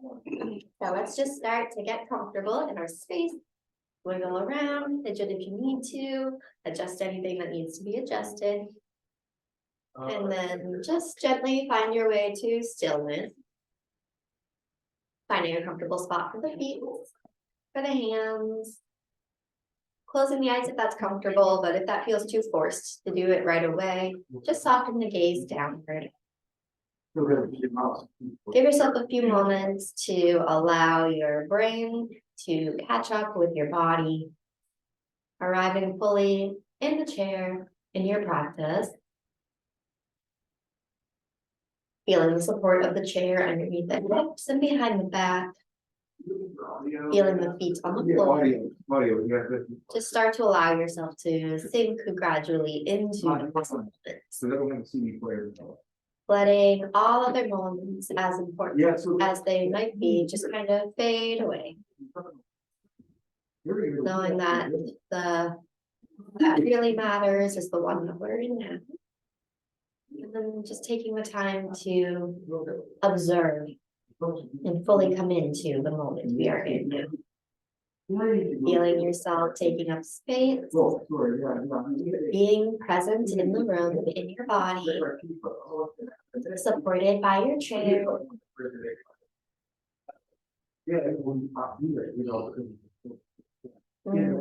So let's just start to get comfortable in our space. Wiggle around, fidget if you need to, adjust anything that needs to be adjusted. And then just gently find your way to stillness. Finding a comfortable spot for the feet, for the hands. Closing the eyes if that's comfortable, but if that feels too forced to do it right away, just soften the gaze downward. Give yourself a few moments to allow your brain to catch up with your body, arriving fully in the chair in your practice. Feeling the support of the chair underneath the hips and behind the back. Feeling the feet on the floor. Just start to allow yourself to sink gradually into the present moment. Letting all other moments, as important as they might be, just kind of fade away. Knowing that that really matters is the one that we're in now. And then just taking the time to observe and fully come into the moment we are in now. Feeling yourself taking up space, being present in the room, in your body, supported by your chair.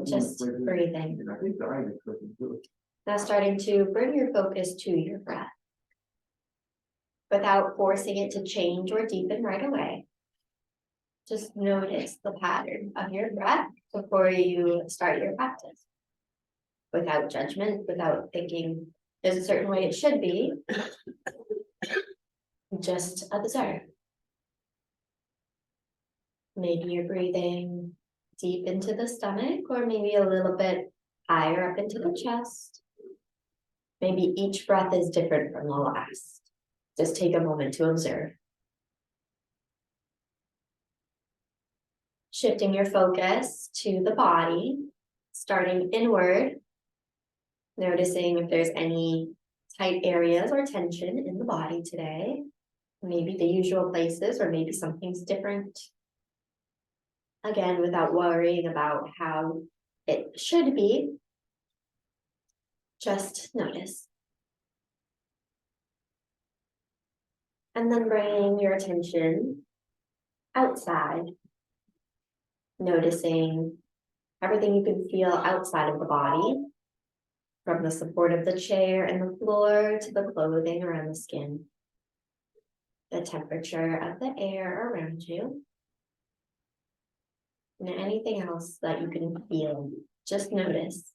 Just breathing. Now starting to bring your focus to your breath. Without forcing it to change or deepen right away. Just notice the pattern of your breath before you start your practice. Without judgment, without thinking there's a certain way it should be. Just observe. Maybe you're breathing deep into the stomach, or maybe a little bit higher up into the chest. Maybe each breath is different from the last. Just take a moment to observe. Shifting your focus to the body, starting inward, noticing if there's any tight areas or tension in the body today. Maybe the usual places, or maybe something's different. Again, without worrying about how it should be, just notice. And then bringing your attention outside, noticing everything you can feel outside of the body, from the support of the chair and the floor to the clothing around the skin, the temperature of the air around you, and anything else that you can feel, just notice.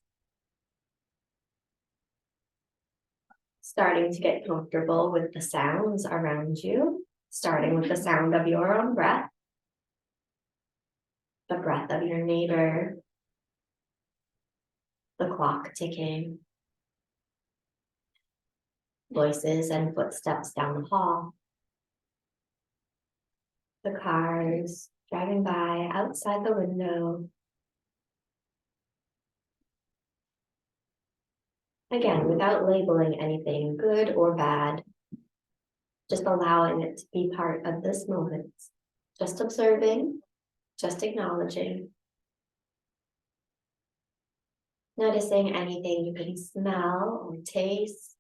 Starting to get comfortable with the sounds around you, starting with the sound of your own breath, the breath of your neighbor, the clock ticking, voices and footsteps down the hall, the cars driving by outside the window. Again, without labeling anything good or bad, just allowing it to be part of this moment. Just observing, just acknowledging. Noticing anything you can smell or taste.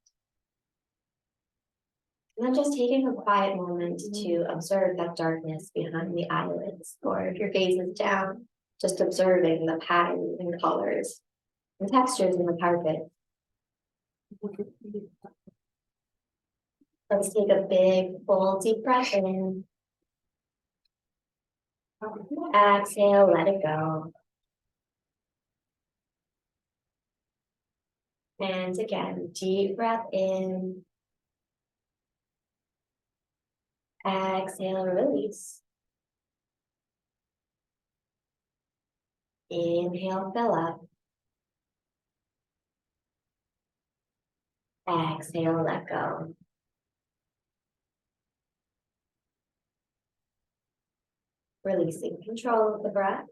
And then just taking a quiet moment to observe that darkness behind the eyelids, or if your gaze is down, just observing the patterns and colors and textures in the carpet. Let's take a big, full, deep breath in. Exhale, let it go. And again, deep breath in. Exhale, release. Inhale, fill up. Exhale, let go. Releasing control of the breath.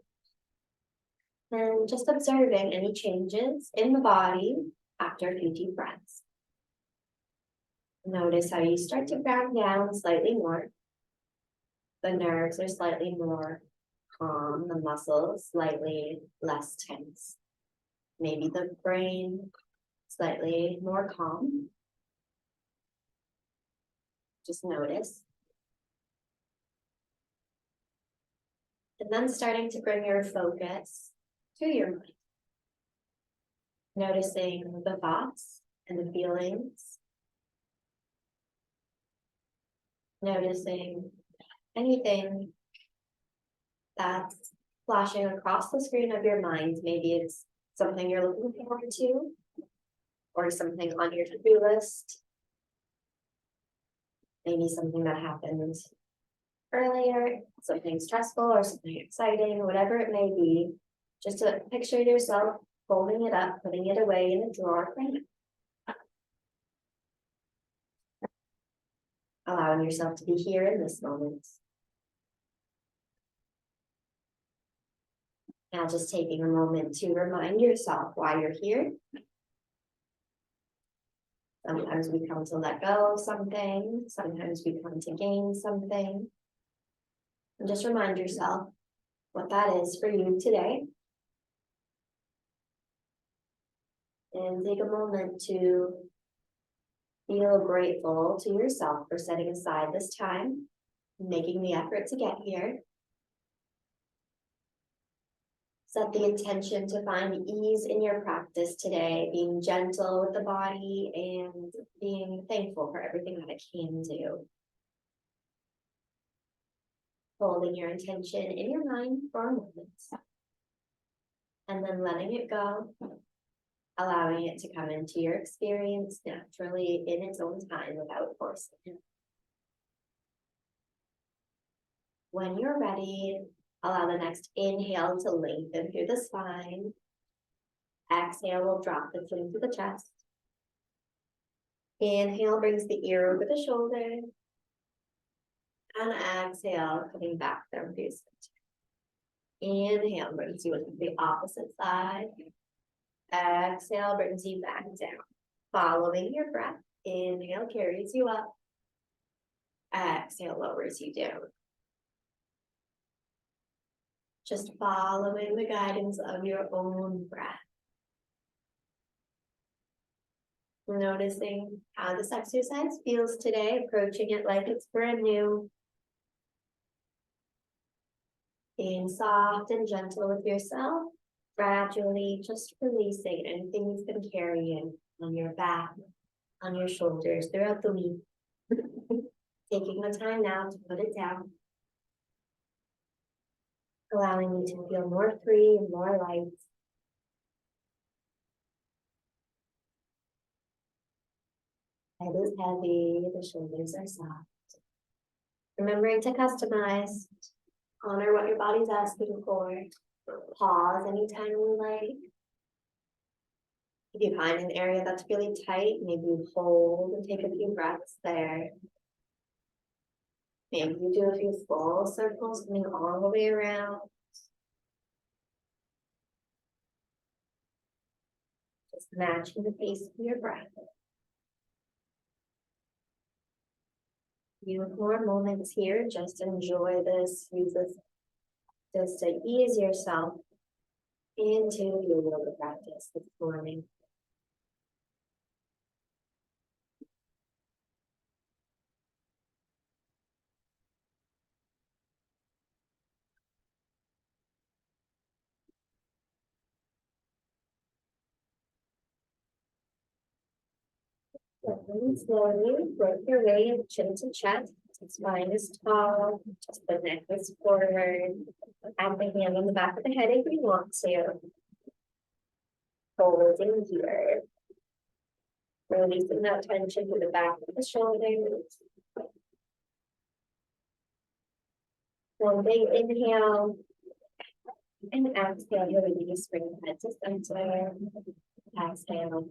And just observing any changes in the body after a few deep breaths. Notice how you start to ground down slightly more. The nerves are slightly more calm, the muscles slightly less tense. Maybe the brain slightly more calm. Just notice. And then starting to bring your focus to your mind. Noticing the thoughts and the feelings. Noticing anything that's flashing across the screen of your mind. Maybe it's something you're looking forward to, or something on your to-do list. Maybe something that happened earlier, something stressful or something exciting, whatever it may be. Just to picture yourself folding it up, putting it away in a drawer, allowing yourself to be here in this moment. Now just taking a moment to remind yourself why you're here. Sometimes we come to let go of something. Sometimes we come to gain something. And just remind yourself what that is for you today. And take a moment to feel grateful to yourself for setting aside this time, making the effort to get here. Set the intention to find ease in your practice today, being gentle with the body and being thankful for everything that it can do. Holding your intention in your mind for a moment. And then letting it go, allowing it to come into your experience naturally in its own time without forcing it. When you're ready, allow the next inhale to lengthen through the spine. Exhale will drop the chin to the chest. Inhale brings the ear over the shoulder. And exhale, coming back down through center. Inhale brings you to the opposite side. Exhale brings you back down. Following your breath, inhale carries you up. Exhale lowers you down. Just following the guidance of your own breath. Noticing how this exercise feels today, approaching it like it's brand new. Being soft and gentle with yourself, gradually just releasing anything you've been carrying on your back, on your shoulders throughout the week. Taking the time now to put it down. Allowing you to feel more free and more light. Head is heavy, the shoulders are soft. Remembering to customize, honor what your body's asking for. Pause anytime you like. If you find an area that's really tight, maybe you hold and take a few breaths there. Maybe you do a few full circles coming all the way around. Just matching the pace of your breath. You have more moments here, just enjoy this. Use this just to ease yourself into your yoga practice this morning. Slowly work your way chin to chest. Spine is tall, just the neck is forward. Have the hand on the back of the head if you want to. Holding here. Releasing that tension to the back of the shoulders. One big inhale. And exhale, release, bring head to center. Exhale.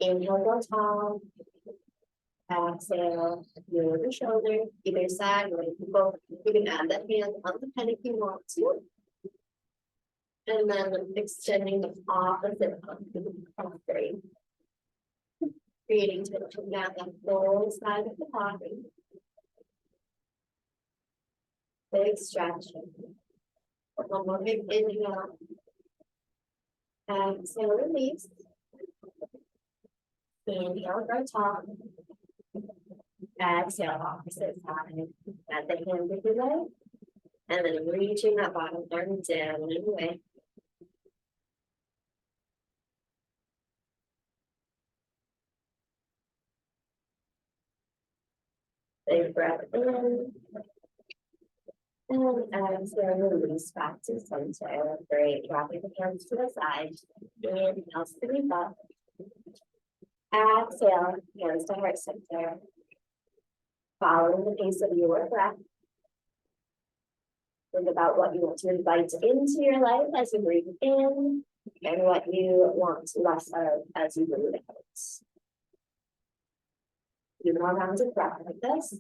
Inhale, go tall. Exhale, lower the shoulder, either side, or both. You can add that hand on the head if you want to. And then extending the opposite arm to the cross-braid. Creating tension down the whole side of the body. Big stretch. One more big inhale. Exhale, release. Inhale, grow tall. Exhale, opposite side. Add the hand with your leg. And then reaching that bottom arm down and away. Big breath in. And exhale, release back to center. Great. Dropping the hands to the side. Inhale, sweep up. Exhale, hands to heart center. Following the pace of your breath. Think about what you want to invite into your life as you breathe in, and what you want less of as you breathe out. Do more rounds of breath like this.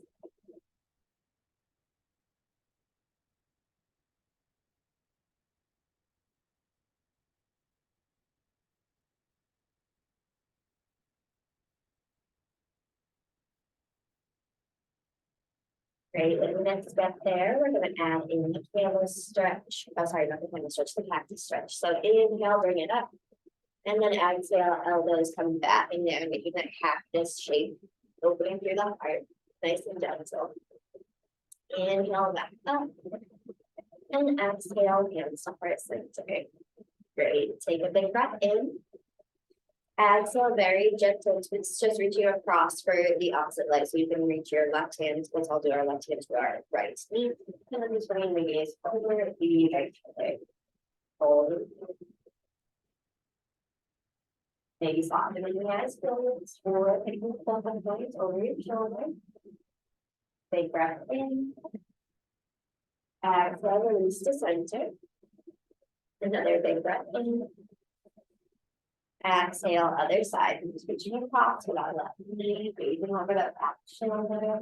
Great, and the next breath there, we're going to add in the camel stretch. Oh, sorry, not the camel stretch, the cactus stretch. So inhale, bring it up. And then exhale, elbows come back in there, making that cactus shape, opening through the heart, nice and gentle. Inhale, back up. And exhale, hands to heart center. Great, take a big breath in. Exhale, very gentle twist, just reaching across for the opposite leg. So you can reach your left hand, let's all do our left hand to our right knee. And then just bringing the gaze over the right shoulder. Hold. Maybe softening the eyes, or taking the thumb and points over your shoulder. Big breath in. Exhale, release to center. Another big breath in. Exhale, other side. Just reaching across with our left knee, raising over that back shoulder,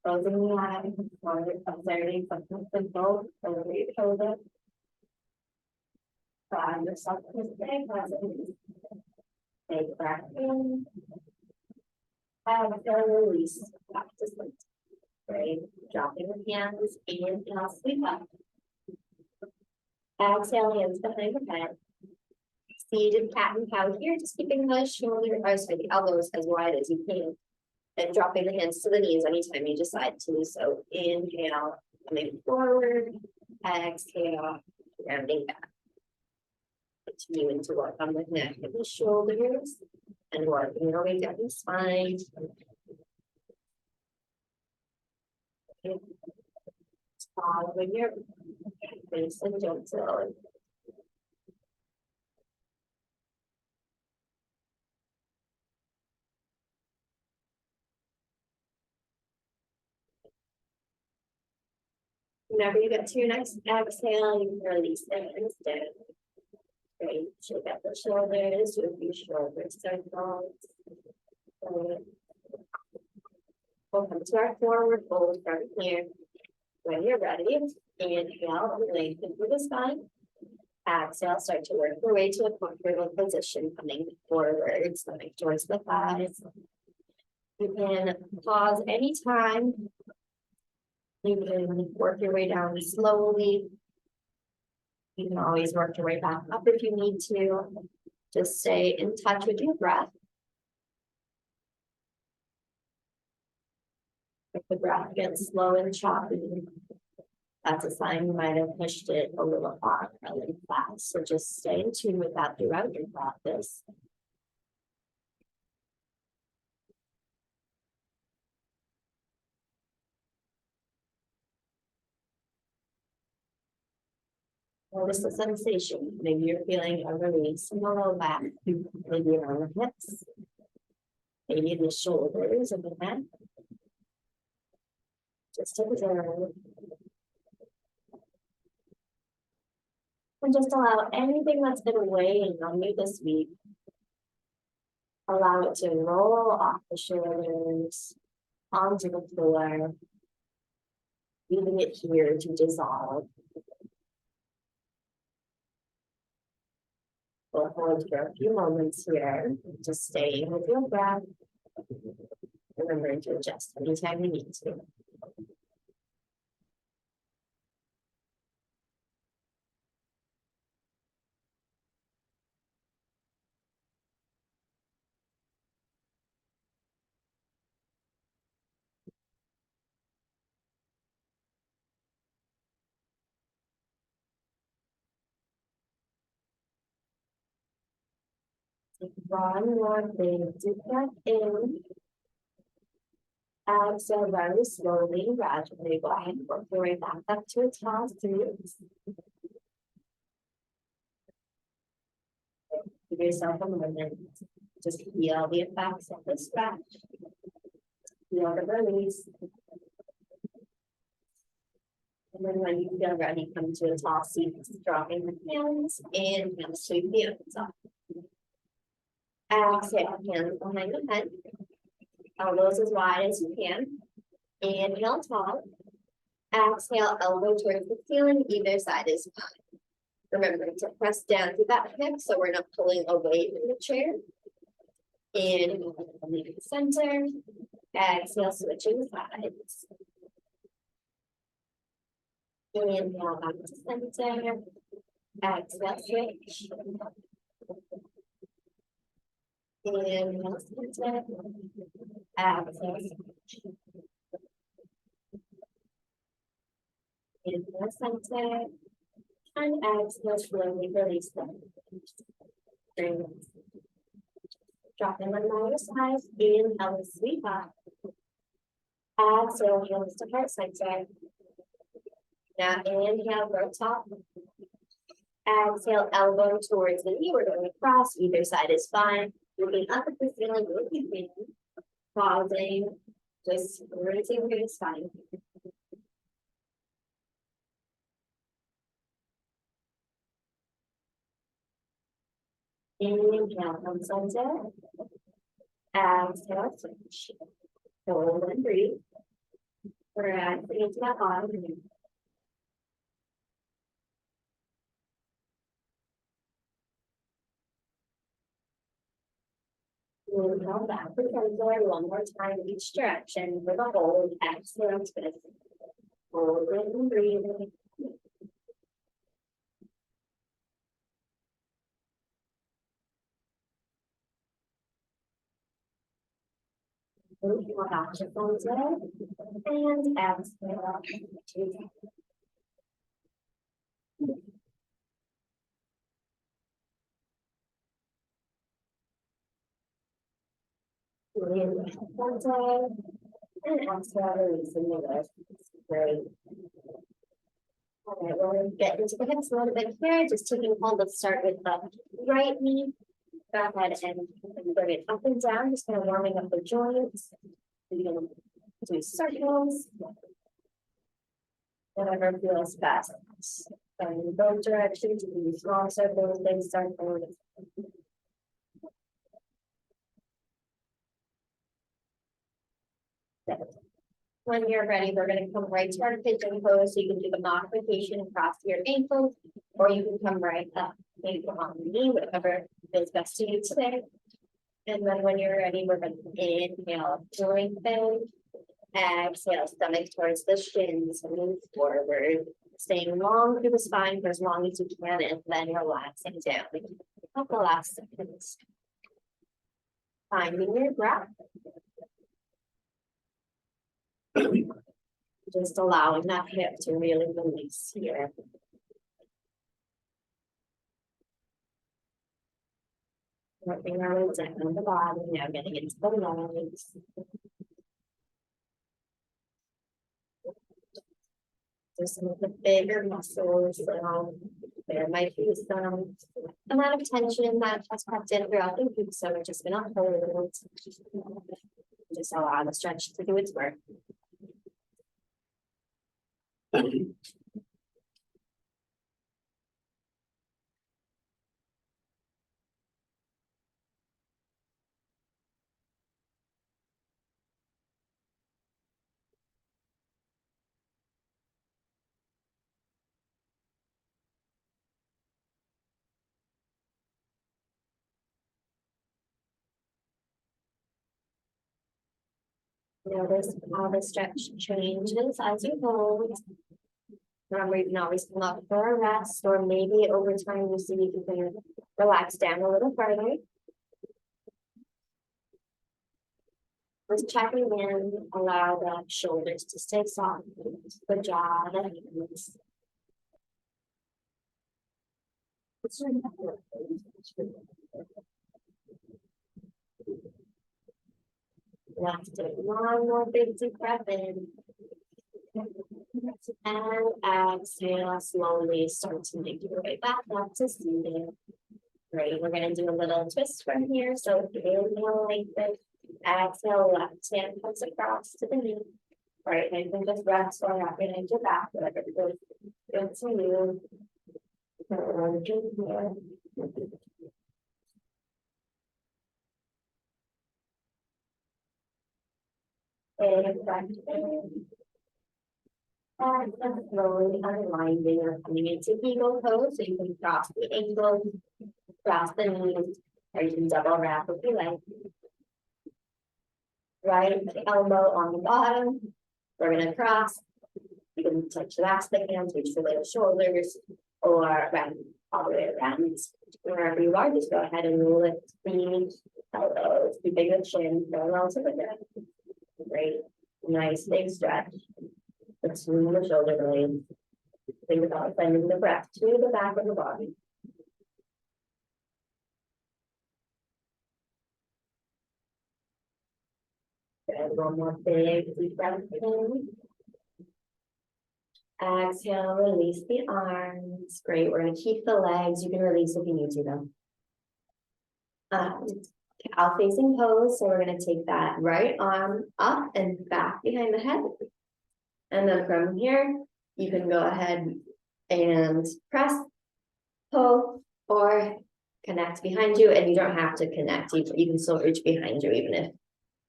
closing the eyes, observing something simple over your shoulder. Find yourself in this big presence. Big breath in. Exhale, release. Back to center. Great. Dropping the hands, inhale, sweep up. Exhale, hands behind the head. Seated cat and cow here, just keeping the shoulder, or sorry, the elbows as wide as you can. And dropping the hands to the knees anytime you decide to. So inhale, coming forward. Exhale, rounding back. Continuing to work on the neck and the shoulders. And working your way down the spine. Following your face and gentle. Whenever you get to your next exhale, you can release the hands down. Great. Shake out the shoulders with your shoulder circles. We'll come to our forward fold from here. When you're ready, inhale, lengthen through the spine. Exhale, start to work your way to a comfortable position, coming forward, stomach towards the thighs. You can pause anytime. You can work your way down slowly. You can always work your way back up if you need to. Just stay in touch with your breath. If the breath gets slow and choppy, that's a sign you might have pushed it a little far, really fast. So just stay in tune with that throughout your practice. Notice the sensation. Maybe you're feeling a release in the low back, maybe around the hips, maybe in the shoulders and the neck. Just observe. And just allow anything that's been weighing on you this week, allow it to roll off the shoulders, onto the floor, leaving it here to dissolve. We'll hold for a few moments here, just staying with your breath. Remembering to adjust anytime you need to. One more big deep breath in. Exhale very slowly, gradually. Go ahead and work your way back up to a tall seat. Give yourself a moment. Just feel the effects of the stretch. Feel the release. And then when you feel ready, come to a tall seat, dropping the hands and sweep the arms up. Exhale, hands behind the head. Elbows as wide as you can. Inhale tall. Exhale, elbow towards the ceiling, either side is fine. Remember to press down through that hip so we're not pulling away from the chair. Inhale, leave the center. Exhale, switching sides. Inhale, back to center. Exhale, switch. Inhale, center. Exhale, switch. Inhale, center. And exhale, slowly release them. Drop them on your side. Inhale, sweep up. Exhale, heels to heart center. Now inhale, go top. Exhale, elbow towards the knee. We're going across. Either side is fine. Looking up at the ceiling, looking in. Pausing. Just raising your spine. Inhale, come center. Exhale, switch. Hold and breathe. Relax into that bottom. Inhale, back to center. One more time each direction with a hold. Exhale, twist. Hold and breathe. Inhale, back to center. And exhale. Inhale, center. And exhale, releasing the wrist. Great. All right, we're going to get into the hips a little bit here. Just taking hold. Let's start with the right knee. Go ahead and bring it up and down. Just kind of warming up the joints. We're going to do circles. Whatever feels best. And in both directions, you can do small circles, big circles. When you're ready, we're going to come right to our pigeon pose. So you can do the modification across your ankles, or you can come right up, maybe on the knee, whatever feels best to you today. And then when you're ready, we're going to inhale, lengthen. Exhale, stomach towards the shins, move forward, staying long through the spine for as long as you can, and then relaxing down. A couple last seconds. Finding your breath. Just allowing that hip to really release here. Working our way down the body, now getting into the legs. There's some of the bigger muscles, so there might be some amount of tension that has crept in throughout the week, so we're just gonna hold. Just allow the stretch to do its work. Notice how the stretch changes as you hold. Remember, you can always come up for a rest, or maybe over time you see if you can relax down a little further. Just checking in, allow the shoulders to stay soft, the jaw, the hands. Let's take one more big deep breath in. And exhale, slowly start to make your way back up to seated. Great, we're gonna do a little twist from here. So inhale like this, exhale, left hand comes across to the knee. Right, and then just rest or up behind your back, whatever feels good to you. And back in. And slowly unwinding or coming into eagle pose. So you can cross the ankles, cross the knees, or you can double wrap if you like. Right elbow on the bottom. We're gonna cross. You can touch the backs of the hands, reach for the shoulders, or wrap all the way around. Wherever you are, just go ahead and lift the elbows, keeping the chin parallel to the ground. Great. Nice big stretch. Between the shoulder blades. Think about sending the breath to the back of the body. Good. One more big deep breath in. Exhale, release the arms. Great. We're going to keep the legs. You can release if you need to, though. Cow facing pose. So we're going to take that right arm up and back behind the head. And then from here, you can go ahead and press, pull, or connect behind you. And you don't have to connect. You can still reach behind you, even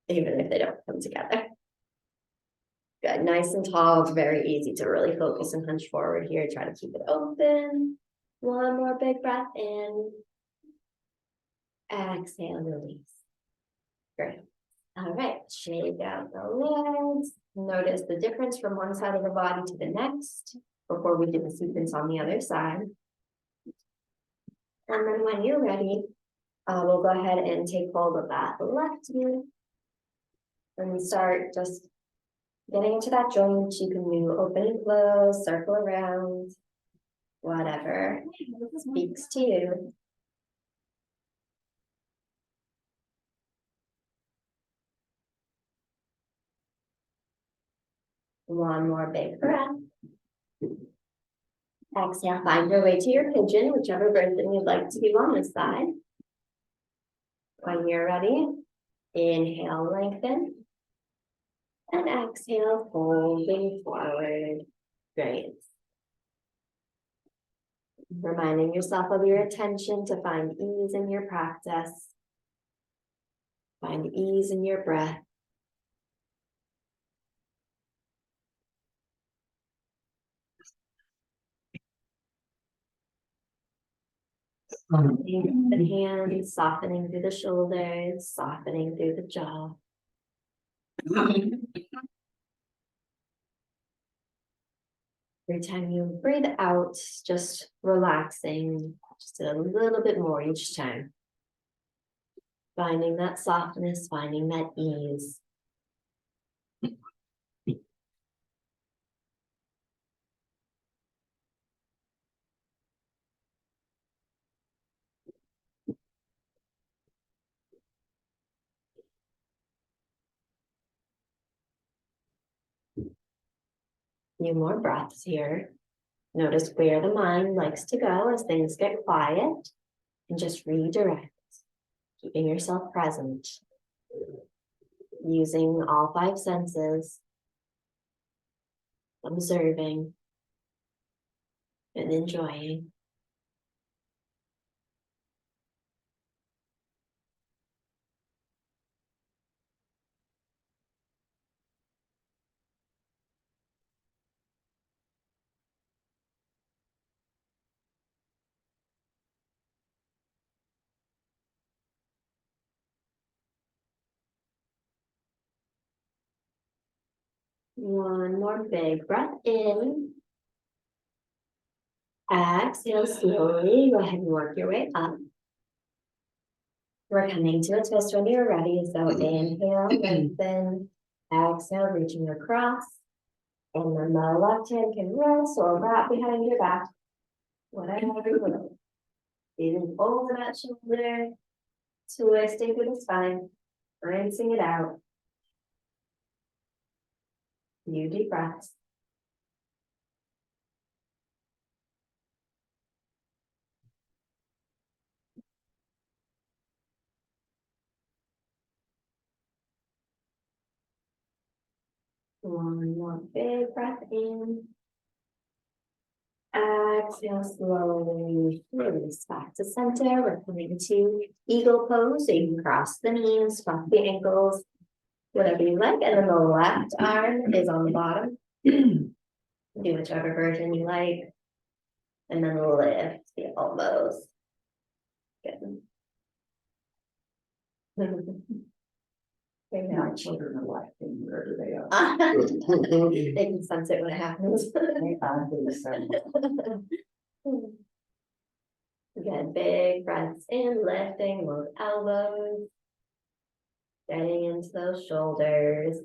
if they don't come together. Good, nice and tall. It's very easy to really focus and hunch forward here. Try to keep it open. One more big breath in. Exhale, release. Great. All right, shake out the legs. Notice the difference from one side of the body to the next before we do the sequence on the other side. And then when you're ready, we'll go ahead and take hold of that left knee and start just getting into that joint. You can do open and close, circle around, whatever speaks to you. One more big breath. Exhale, find your way to your pigeon, whichever version you'd like to do on this side. When you're ready, inhale, lengthen. And exhale, folding forward. Great. Reminding yourself of your attention to find ease in your practice. Find ease in your breath. The hands softening through the shoulders, softening through the jaw. Every time you breathe out, just relaxing just a little bit more each time. Finding that softness, finding that ease. Few more breaths here. Notice where the mind likes to go as things get quiet, and just redirect, keeping yourself present, using all five senses, observing and enjoying. One more big breath in. Exhale slowly. Go ahead and work your way up. We're coming to a twist when you're ready. So inhale, lengthen. Exhale, reaching across. And then the left hand can rest or wrap behind your back. Whatever you want. Breathing over that shoulder. twisting through the spine, rinsing it out. Few deep breaths. One more big breath in. Exhale slowly, release back to center. We're coming to eagle pose. So you can cross the knees, cross the ankles, whatever you like. And then the left arm is on the bottom. Do whichever version you like. And then lift the elbows. Good. My children are laughing wherever they are. They can sense it when it happens. Again, big breaths in, lifting those elbows, getting into those shoulders.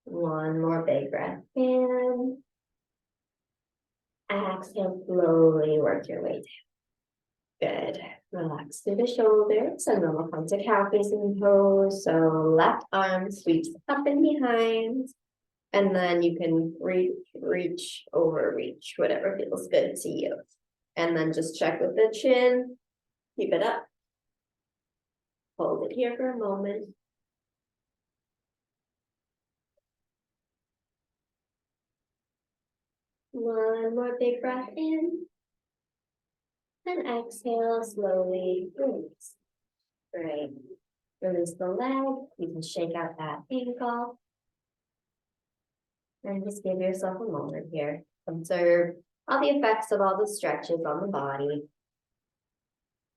One more big breath in. Exhale, slowly work your way down. Good. Relax through the shoulders, and then we'll come to cow facing pose. So left arm sweeps up and behind. And then you can reach, overreach, whatever feels good to you. And then just check with the chin. Keep it up. Hold it here for a moment. One more big breath in. And exhale, slowly release. Great. Release the leg. You can shake out that ankle. And just give yourself a moment here. Observe all the effects of all the stretches on the body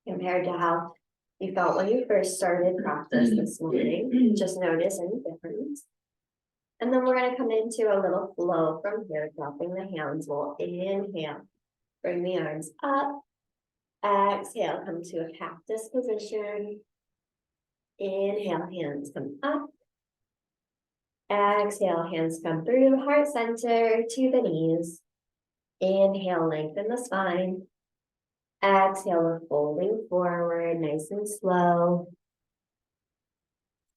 compared to how you felt when you first started practice this morning. Just notice any difference. And then we're going to come into a little flow from here, dropping the hands. We'll inhale, bring the arms up. Exhale, come to a cactus position. Inhale, hands come up. Exhale, hands come through, heart center to the knees. Inhale, lengthen the spine. Exhale, we're folding forward, nice and slow.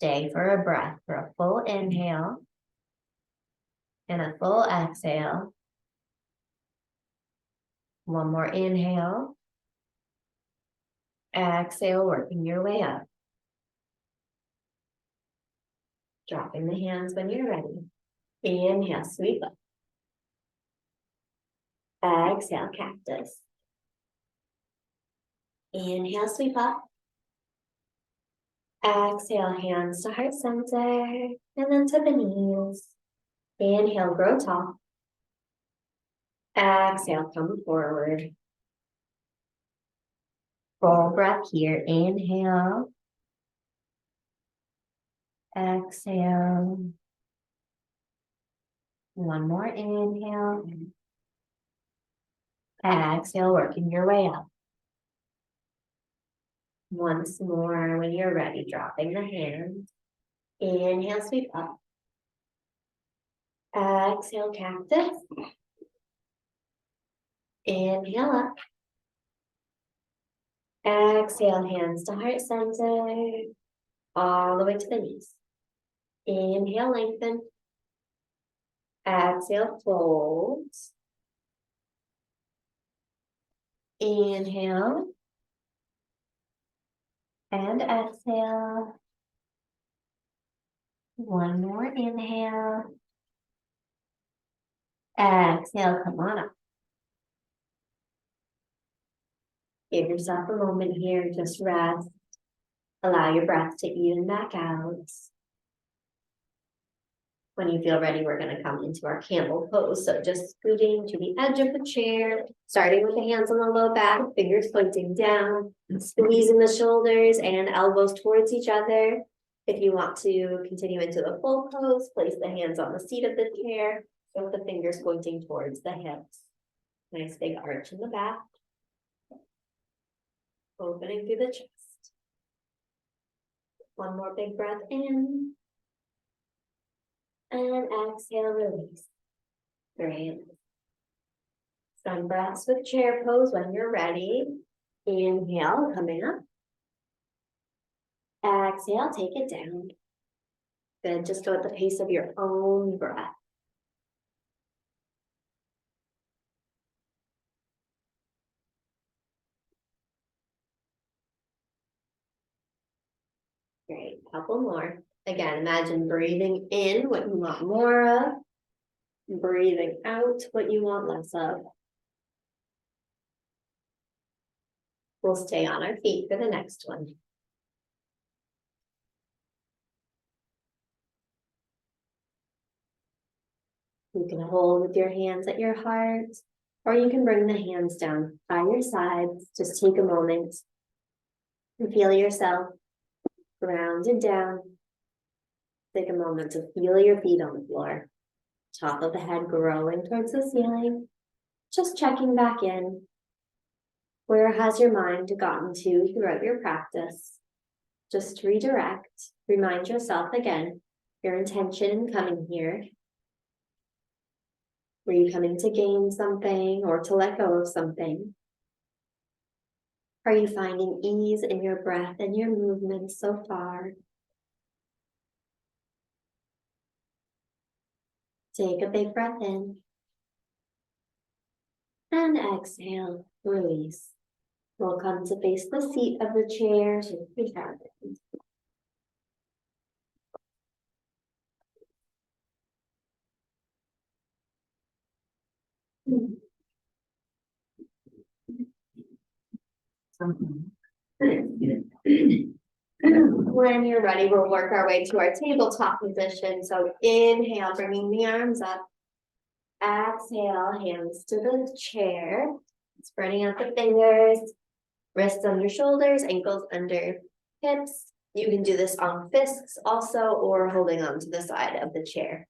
Stay for a breath, for a full inhale. And a full exhale. One more inhale. Exhale, working your way up. Dropping the hands when you're ready. Inhale, sweep up. Exhale, cactus. Inhale, sweep up. Exhale, hands to heart center. And then to the knees. Inhale, grow tall. Exhale, come forward. Full breath here. Inhale. Exhale. One more inhale. Exhale, working your way up. Once more, when you're ready, dropping the hands. Inhale, sweep up. Exhale, cactus. Inhale up. Exhale, hands to heart center. All the way to the knees. Inhale, lengthen. Exhale, fold. Inhale. And exhale. One more inhale. Exhale, come on up. Give yourself a moment here, just rest. Allow your breath to even back out. When you feel ready, we're going to come into our camel pose. So just scooting to the edge of the chair, starting with the hands on the low back, fingers pointing down, squeezing the shoulders and elbows towards each other. If you want to continue into the full pose, place the hands on the seat of the chair with the fingers pointing towards the hips. Nice big arch in the back. Opening through the chest. One more big breath in. And exhale, release. Great. Sun breaths with chair pose when you're ready. Inhale, coming up. Exhale, take it down. Good, just go at the pace of your own breath. Great, couple more. Again, imagine breathing in what you want more of, breathing out what you want less of. We'll stay on our feet for the next one. You can hold with your hands at your heart, or you can bring the hands down by your sides. Just take a moment and feel yourself grounded down. Take a moment to feel your feet on the floor. Top of the head growing towards the ceiling. Just checking back in. Where has your mind gotten to throughout your practice? Just redirect. Remind yourself again, your intention in coming here. Were you coming to gain something or to let go of something? Are you finding ease in your breath and your movements so far? Take a big breath in. And exhale, release. We'll come to face the seat of the chair to the cabin. When you're ready, we'll work our way to our tabletop position. So inhale, bringing the arms up. Exhale, hands to the chair. Spreading out the fingers, wrists under shoulders, ankles under hips. You can do this on fists also, or holding on to the side of the chair.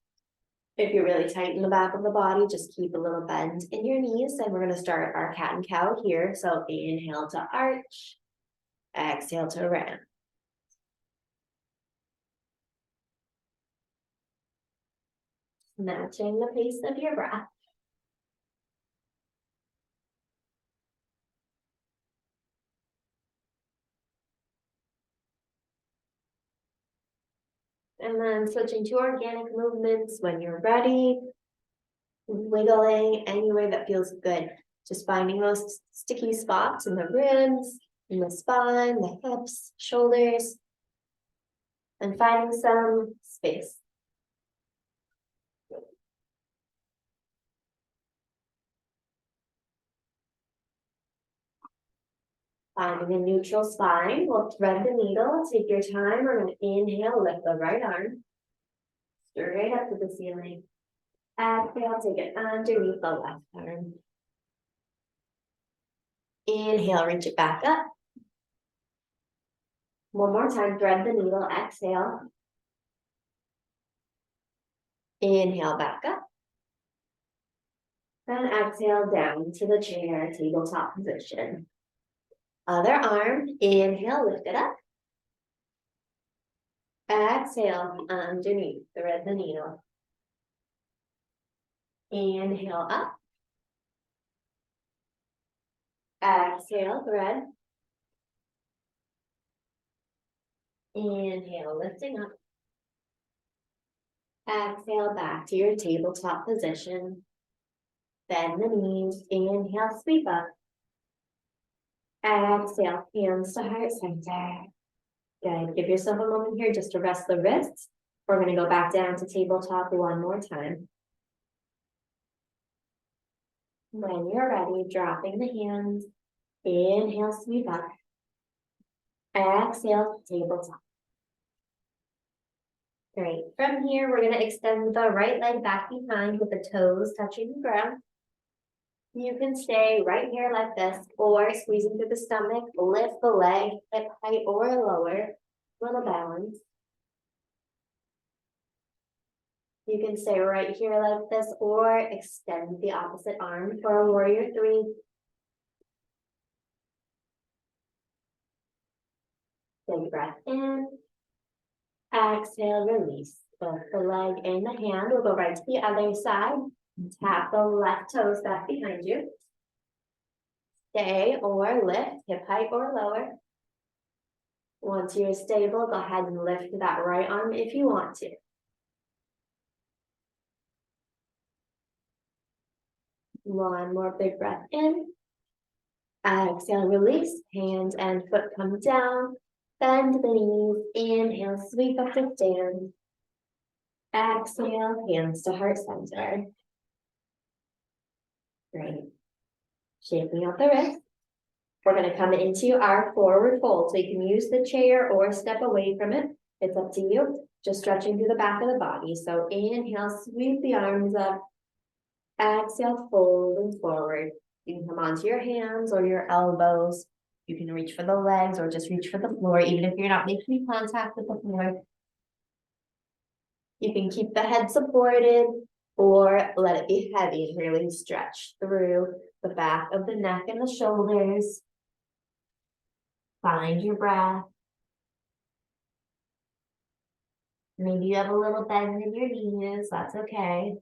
If you're really tight in the back of the body, just keep a little bend in your knees. And we're going to start our cat and cow here. So inhale to arch, exhale to round. Matching the pace of your breath. And then switching to organic movements when you're ready. Wiggling any way that feels good. Just finding those sticky spots in the ribs, in the spine, the hips, shoulders. And finding some space. Finding a neutral spine, we'll thread the needle, take your time. We're going to inhale, lift the right arm straight up to the ceiling. Exhale, take it underneath the left arm. Inhale, reach it back up. One more time, thread the needle, exhale. Inhale, back up. And exhale down to the chair, tabletop position. Other arm, inhale, lift it up. Exhale, underneath, thread the needle. Inhale up. Exhale, thread. Inhale, lifting up. Exhale, back to your tabletop position. Bend the knees, inhale, sweep up. Exhale, hands to heart center. Good, give yourself a moment here just to rest the wrists. We're gonna go back down to tabletop one more time. When you're ready, dropping the hands, inhale, sweep up. Exhale, tabletop. Great, from here, we're gonna extend the right leg back behind with the toes touching the ground. You can stay right here like this, or squeezing through the stomach, lift the leg, hip height or lower, little balance. You can stay right here like this, or extend the opposite arm for a warrior three. Big breath in. Exhale, release. Both the leg and the hand. We'll go right to the other side. Tap the left toes back behind you. stay or lift, hip height or lower. Once you're stable, go ahead and lift that right arm if you want to. One more big breath in. Exhale, release, hands and foot come down. Bend the knees, inhale, sweep up to stand. Exhale, hands to heart center. Great. Shaking out the wrist. We're going to come into our forward fold. So you can use the chair or step away from it. It's up to you. Just stretching through the back of the body. So inhale, sweep the arms up. Exhale, folding forward. You can come onto your hands or your elbows. You can reach for the legs or just reach for the floor, even if you're not making contact with the floor. You can keep the head supported or let it be heavy and really stretch through the back of the neck and the shoulders. Find your breath. Maybe you have a little bend in your knees, that's okay.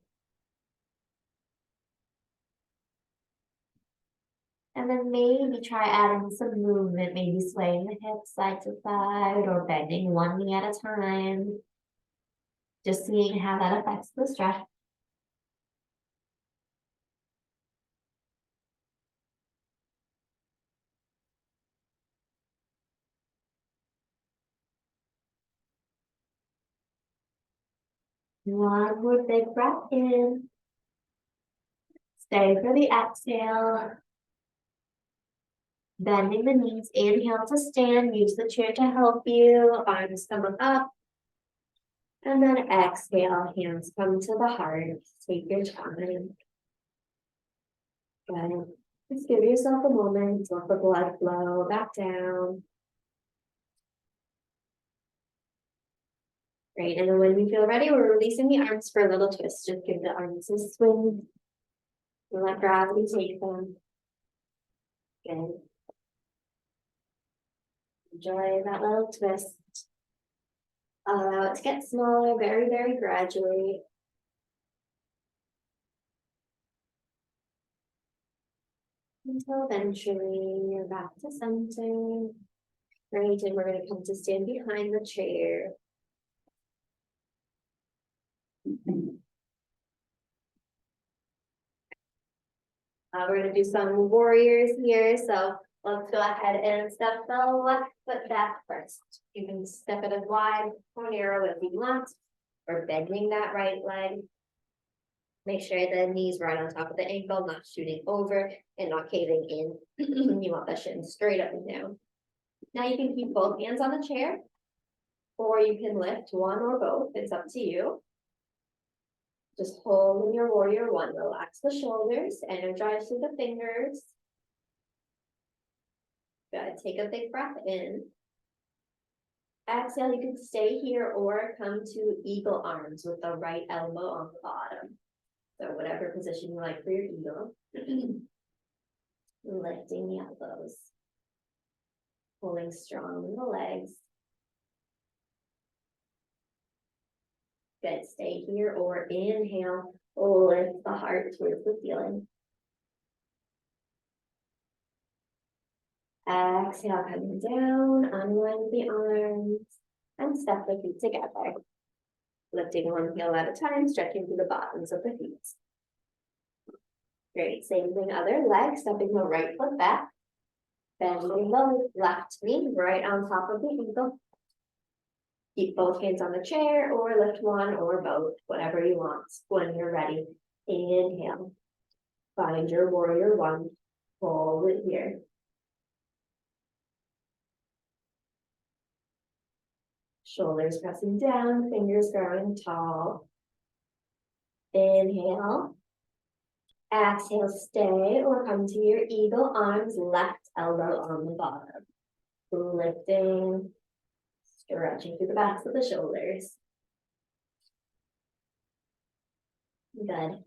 And then maybe try adding some movement, maybe swaying the hips side to side or bending one knee at a time. Just seeing how that affects the stretch. One more big breath in. Stay for the exhale. Bending the knees, inhale to stand, use the chair to help you, arms come up. And then exhale, hands come to the heart, take your time. Good. Just give yourself a moment to let the blood flow back down. Great, and then when you feel ready, we're releasing the arms for a little twist. Just give the arms a swing. And let gravity take them. Good. Enjoy that little twist. Allow it to get smaller very, very gradually. Until eventually you're back to center. Great, and we're going to come to stand behind the chair. We're going to do some warriors here, so let's go ahead and step the left foot back first. You can step it as wide or narrow as you want, or bending that right leg. Make sure the knees right on top of the ankle, not shooting over and not caving in. You want the shin straight up and down. Now you can keep both hands on the chair, or you can lift one or both. It's up to you. Just hold in your warrior one. Relax the shoulders, energize through the fingers. Good. Take a big breath in. Exhale, you can stay here or come to eagle arms with the right elbow on the bottom. So whatever position you like for your eagle. Lifting the elbows. Pulling strong in the legs. Good, stay here or inhale, lift the heart towards the ceiling. Exhale, coming down, unwind the arms, and step the feet together. Lifting one heel at a time, stretching through the bottoms of the feet. Great, same thing, other leg, stepping the right foot back. Bending the left knee right on top of the ankle. Keep both hands on the chair or lift one or both, whatever you want. When you're ready, inhale. Find your warrior one. Hold it here. Shoulders pressing down, fingers growing tall. Inhale. Exhale, stay or come to your eagle arms, left elbow on the bottom. Lifting. Stretching through the backs of the shoulders. Good.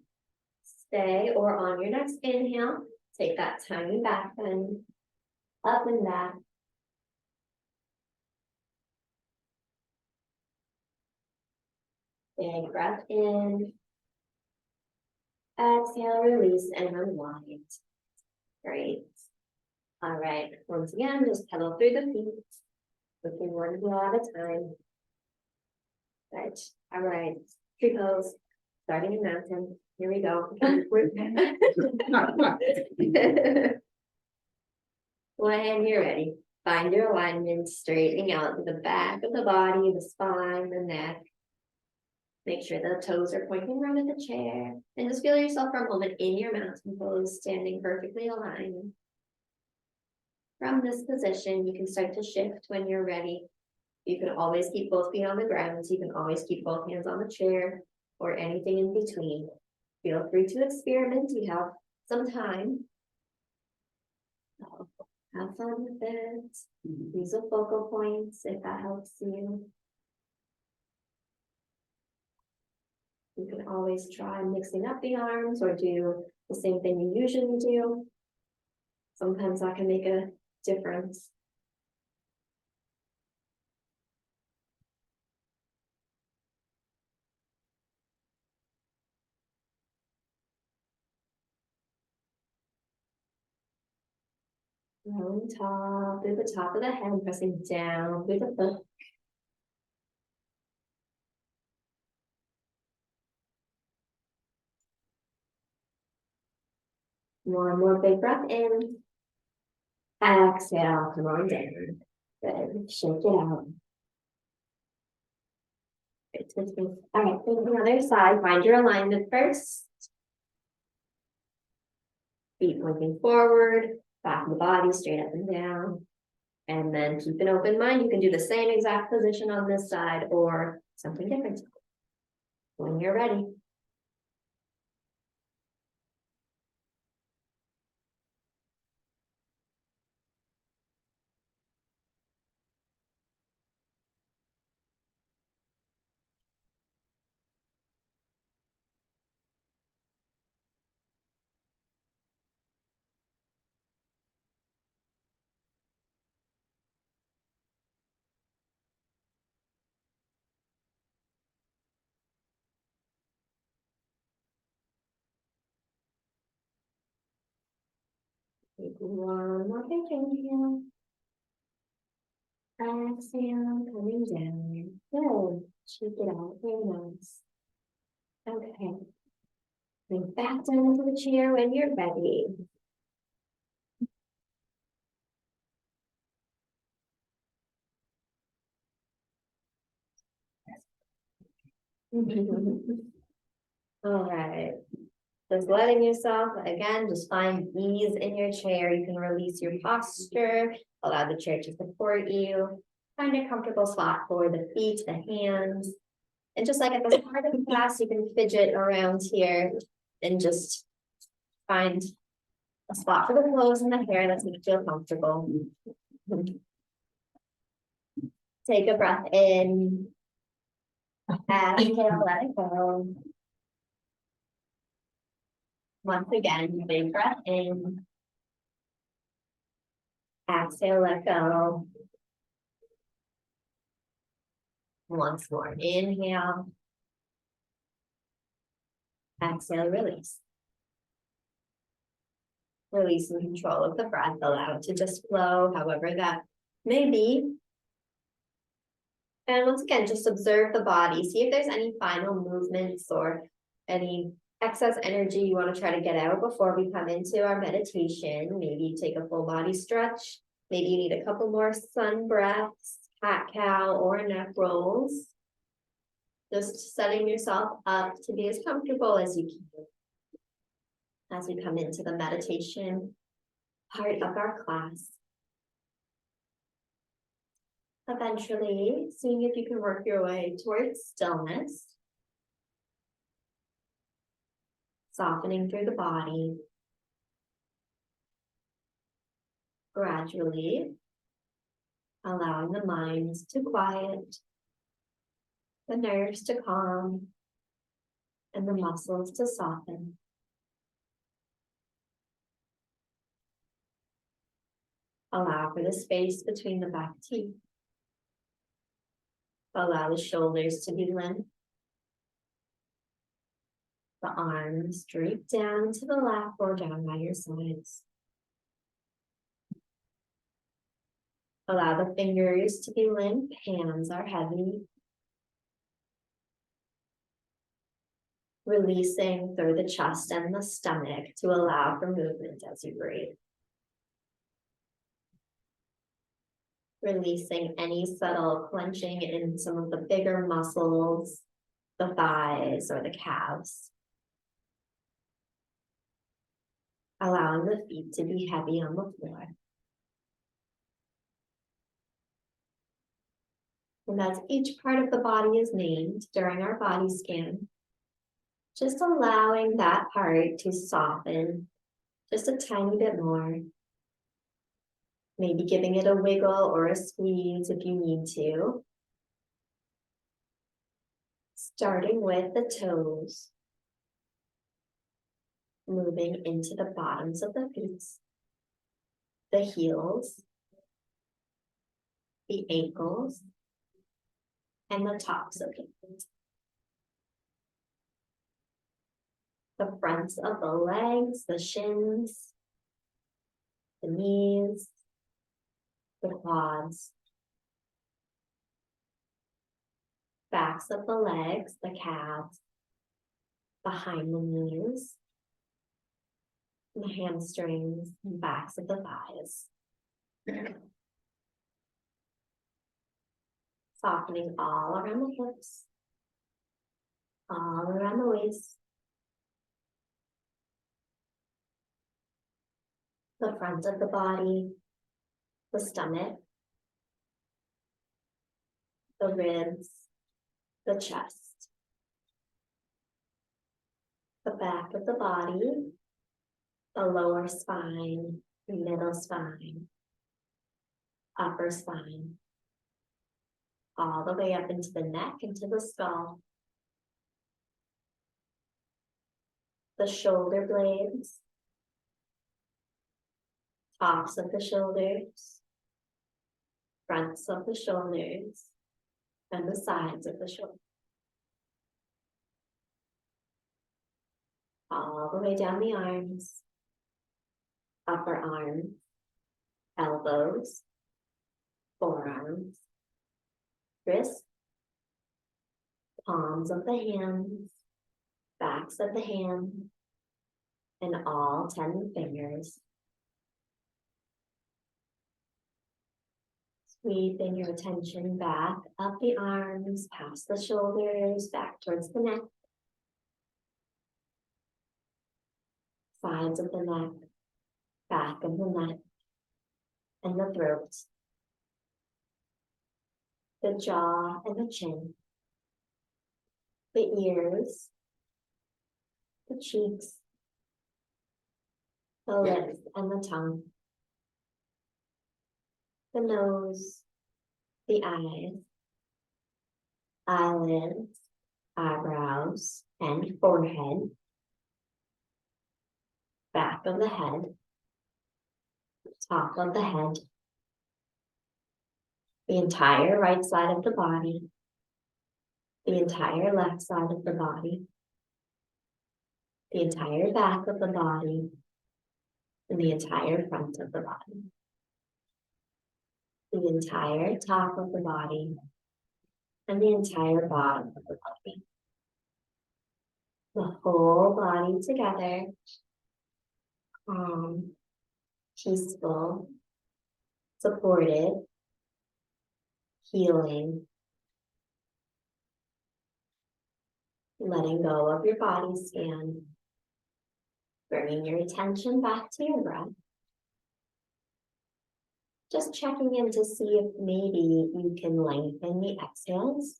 Stay or on your next inhale, take that tiny back bend, up and back. Big breath in. Exhale, release and unwind. Great. All right, once again, just pedal through the feet. Looking one heel at a time. Right, all right, tree pose, starting in mountain. Here we go. When you're ready, find your alignment, straightening out to the back of the body, the spine, the neck. Make sure the toes are pointing around at the chair, and just feel yourself for a moment in your mountain pose, standing perfectly aligned. From this position, you can start to shift when you're ready. You can always keep both feet on the ground. You can always keep both hands on the chair or anything in between. Feel free to experiment. You have some time. So have fun with it. Use a focal points if that helps you. You can always try mixing up the arms or do the same thing you usually do. Sometimes that can make a difference. Rolling top, through the top of the head, pressing down through the foot. One more big breath in. Exhale, come on down. Good, shake it out. Good. All right, then the other side, find your alignment first. Feet pointing forward, back of the body, straight up and down. And then keep an open mind. You can do the same exact position on this side or something different when you're ready. Take one more big inhale. Exhale, coming down. Good. Shake it out. Very nice. Okay. Bring back down into the chair when you're ready. All right. Just letting yourself, again, just find ease in your chair. You can release your posture, allow the chair to support you. Find a comfortable spot for the feet, the hands. And just like at the start of the class, you can fidget around here and just find a spot for the clothes and the hair that's going to feel comfortable. Take a breath in. Exhale, let it go. Once again, big breath in. Exhale, let go. Once more, inhale. Exhale, release. Release and control of the breath. Allow it to just flow, however that may be. And once again, just observe the body. See if there's any final movements or any excess energy you want to try to get out before we come into our meditation. Maybe take a full body stretch. Maybe you need a couple more sun breaths, cat-cow, or neck rolls. Just setting yourself up to be as comfortable as you can as we come into the meditation part of our class. Eventually, seeing if you can work your way towards stillness. Softening through the body. Gradually, allowing the mind to quiet, the nerves to calm, and the muscles to soften. Allow for the space between the back teeth. Allow the shoulders to be limp. The arms drape down to the lap or down by your sides. Allow the fingers to be limp, hands are heavy. Releasing through the chest and the stomach to allow for movement as you breathe. Releasing any subtle clenching in some of the bigger muscles, the thighs or the calves. Allowing the feet to be heavy on the floor. And as each part of the body is named during our body scan, just allowing that part to soften just a tiny bit more. Maybe giving it a wiggle or a squeeze if you need to. Starting with the toes. Moving into the bottoms of the feet. The heels. The ankles. And the tops of the feet. The fronts of the legs, the shins, the knees, the quads, backs of the legs, the calves, behind the knees, the hamstrings, and backs of the thighs. Softening all around the hips, all around the waist, the front of the body, the stomach, the ribs, the chest, the back of the body, the lower spine, middle spine, upper spine, all the way up into the neck, into the skull, the shoulder blades, tops of the shoulders, fronts of the shoulders, and the sides of the shoulder. All the way down the arms, upper arms, elbows, forearms, wrists, palms of the hands, backs of the hands, and all 10 fingers. Sweeping your attention back up the arms, past the shoulders, back towards the neck, sides of the neck, back of the neck, and the throat, the jaw and the chin, the ears, the cheeks, the lips and the tongue, the nose, the eyes, eyelids, eyebrows, and forehead, back of the head, top of the head, the entire right side of the body, the entire left side of the body, the entire back of the body, and the entire front of the body, the entire top of the body, and the entire bottom of the body. The whole body together, calm, peaceful, supported, healing, letting go of your body scan, bringing your attention back to your breath. Just checking in to see if maybe you can lengthen the exhales,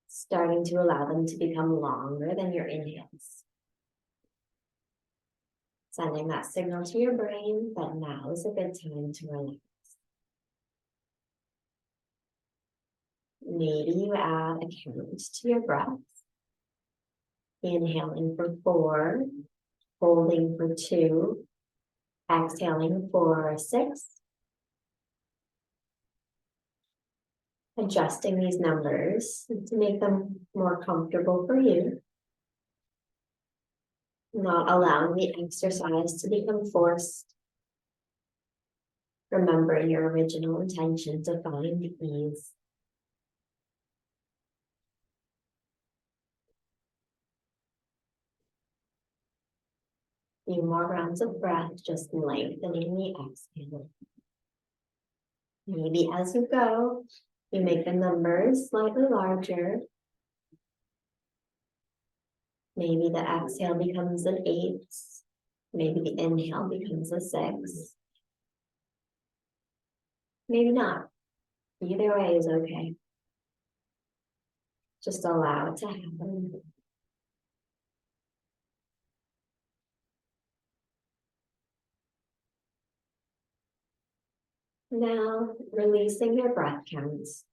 starting to allow them to become longer than your inhales. Sending that signal to your brain that now is a good time to relax. Maybe you add a count to your breath. Inhaling for 4, holding for 2, exhaling for 6. Adjusting these numbers to make them more comfortable for you. Not allowing the exercise to become forced. Remember your original intention to find ease. Few more rounds of breath, just lengthening the exhale. Maybe as you go, you make the numbers slightly larger. Maybe the exhale becomes an 8. Maybe the inhale becomes a 6. Maybe not. Either way is okay. Just allow it to happen. Now, releasing your breath counts.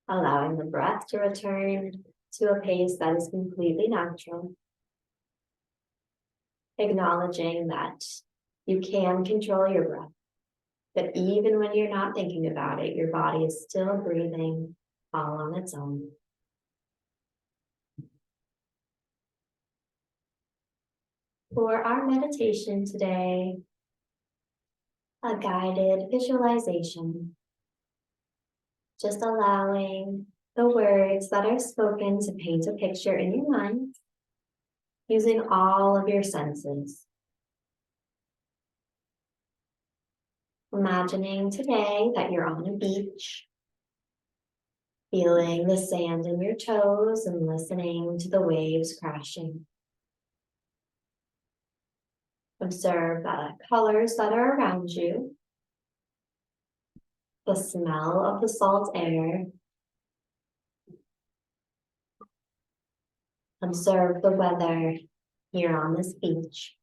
Allowing the breath to return to a pace that is completely natural. Acknowledging that you can control your breath. But even when you're not thinking about it, your body is still breathing all on its own. For our meditation today, a guided visualization. Just allowing the words that are spoken to paint a picture in your mind, using all of your senses. Imagining today that you're on a beach, feeling the sand in your toes and listening to the waves crashing. Observe the colors that are around you, the smell of the salt air. Observe the weather here on this beach,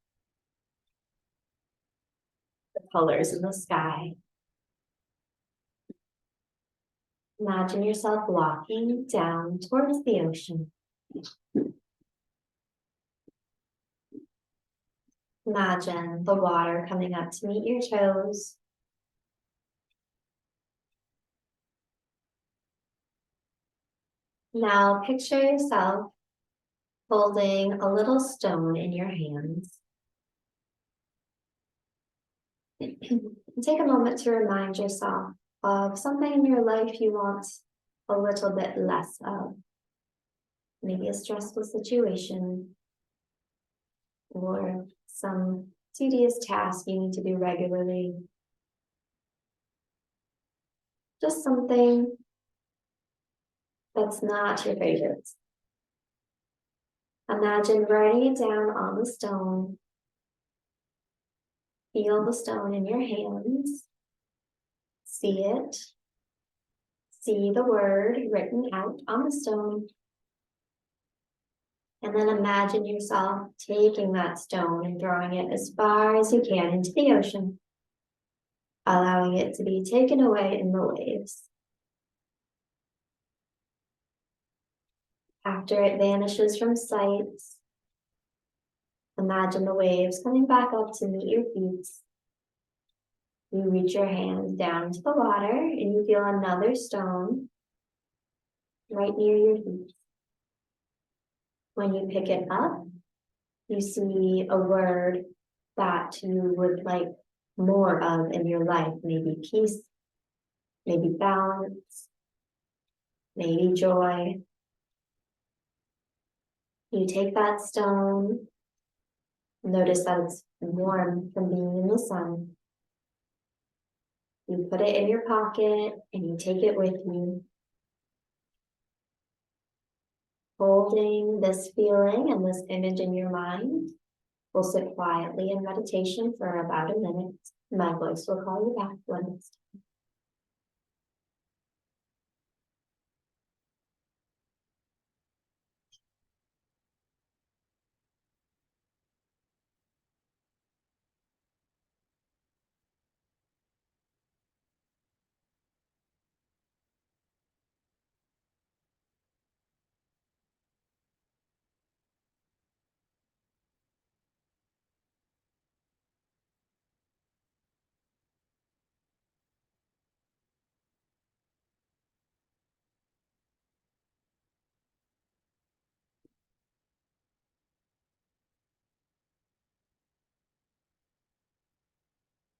the colors in the sky. Imagine yourself walking down towards the ocean. Imagine the water coming up to meet your toes. Now picture yourself holding a little stone in your hands. Take a moment to remind yourself of something in your life you want a little bit less of. Maybe a stressful situation or some tedious task you need to do regularly. Just something that's not your favorite. Imagine writing it down on the stone. Feel the stone in your hands. See it. See the word written out on the stone. And then imagine yourself taking that stone and throwing it as far as you can into the ocean, allowing it to be taken away in the waves. After it vanishes from sight, imagine the waves coming back up to meet your feet. You reach your hand down to the water and you feel another stone right near your feet. When you pick it up, you see a word that you would like more of in your life. Maybe peace, maybe balance, maybe joy. You take that stone, notice that it's warm from being in the sun. You put it in your pocket and you take it with you. Holding this feeling and this image in your mind, we'll sit quietly in meditation for about a minute. My voice will call you back when it's time.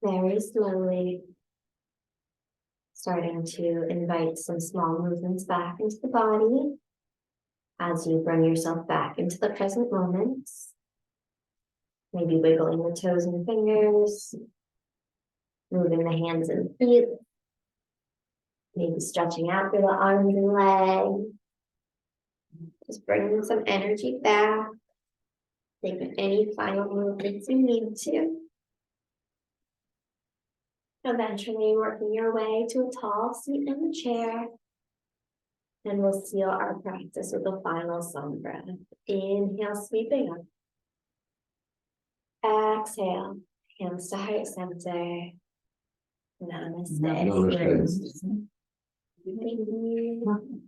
Very slowly. Starting to invite some small movements back into the body as you bring yourself back into the present moment. Maybe wiggling the toes and fingers, moving the hands and feet, maybe stretching out through the arms and legs. Just bringing some energy back. Taking any final movements you need to. Eventually working your way to a tall seat in the chair. And we'll seal our practice with a final sun breath. Inhale, sweeping up. Exhale, hands to heart center. Namaste. Namaste. Thank you.